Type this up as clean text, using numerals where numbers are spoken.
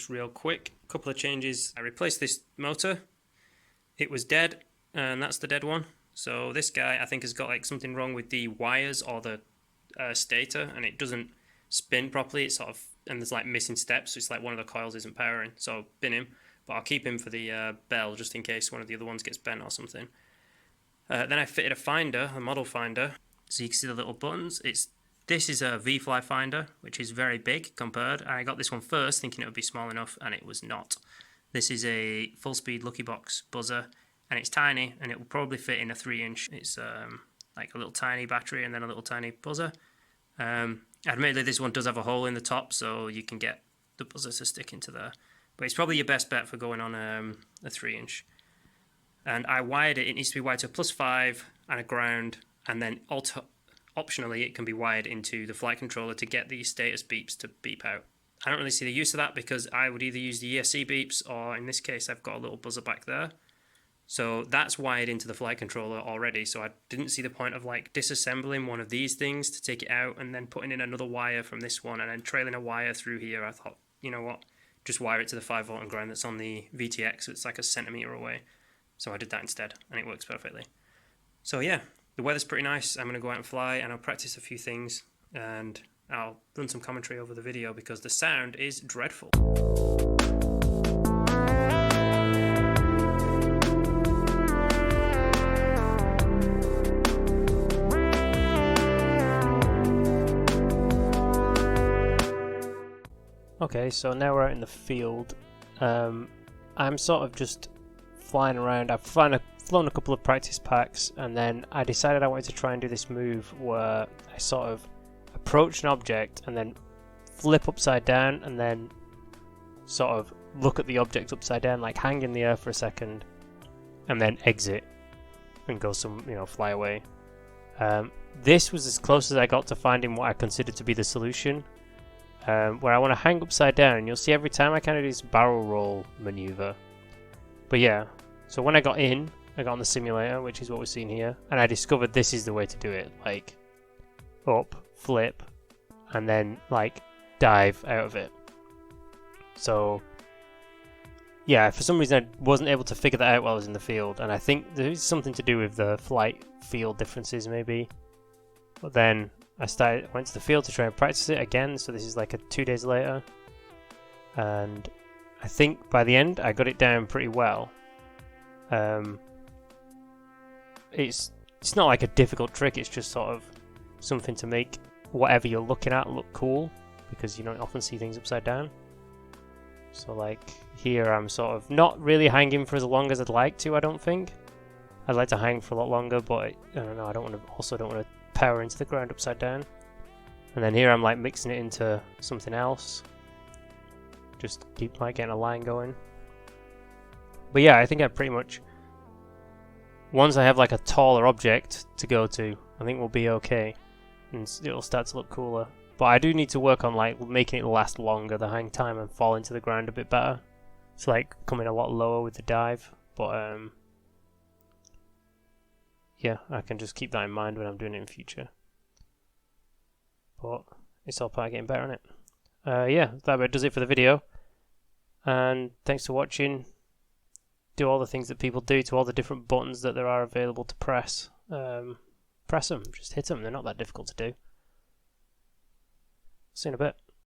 just real quick. A couple of changes. I replaced this motor. It was dead, and that's the dead one. So this guy, I think, has got like something wrong with the wires or the stator, and it doesn't spin properly. It's sort of, and there's like missing steps, so it's like one of the coils isn't powering. So I'll bin him, but I'll keep him for the bell just in case one of the other ones gets bent or something. Then I fitted a finder, a model finder, so you can see the little buttons. This is a V-Fly finder, which is very big compared. I got this one first thinking it would be small enough, and it was not. This is a full-speed Lucky Box buzzer, and it's tiny, and it will probably fit in a 3-inch. It's like a little tiny battery and then a little tiny buzzer. Admittedly, this one does have a hole in the top, so you can get the buzzer to stick into there. But it's probably your best bet for going on a 3-inch. And I wired it. It needs to be wired to a +5 and a ground, and then optionally it can be wired into the flight controller to get the status beeps to beep out. I don't really see the use of that because I would either use the ESC beeps, or in this case I've got a little buzzer back there. So that's wired into the flight controller already, so I didn't see the point of like disassembling one of these things to take it out and then putting in another wire from this one and then trailing a wire through here. I thought, you know what, just wire it to the 5V and ground that's on the VTX, so it's like a centimetre away. So I did that instead, and it works perfectly. So yeah, the weather's pretty nice. I'm going to go out and fly, and I'll practice a few things, and I'll run some commentary over the video because the sound is dreadful. Okay, so now we're out in the field. I'm sort of just flying around. I've flown a couple of practice packs, and then I decided I wanted to try and do this move where I sort of approach an object and then flip upside down and then sort of look at the object upside down, like hang in the air for a second and then exit and go fly away. This was as close as I got to finding what I considered to be the solution, where I want to hang upside down, and you'll see every time I kind of do this barrel roll maneuver. But yeah, so when I got on the simulator, which is what we're seeing here, and I discovered this is the way to do it, like up, flip, and then like dive out of it. So yeah, for some reason I wasn't able to figure that out while I was in the field, and I think there's something to do with the flight field differences maybe. But then I went to the field to try and practice it again, so this is like 2 days later, and I think by the end I got it down pretty well. It's not like a difficult trick, it's just sort of something to make whatever you're looking at look cool, because you don't often see things upside down. So like here I'm sort of not really hanging for as long as I'd like to, I don't think. I'd like to hang for a lot longer, but I don't know, I don't want to power into the ground upside down. And then here I'm like mixing it into something else. Just keep like getting a line going. But yeah, I think I pretty much, once I have like a taller object to go to, I think we'll be okay, and it'll start to look cooler. But I do need to work on like making it last longer, the hang time, and fall into the ground a bit better. It's like coming a lot lower with the dive, but yeah, I can just keep that in mind when I'm doing it in future. But it's all part of getting better on it. Yeah, that about does it for the video. And thanks for watching. Do all the things that people do to all the different buttons that there are available to press. Press them, just hit them, they're not that difficult to do. See you in a bit.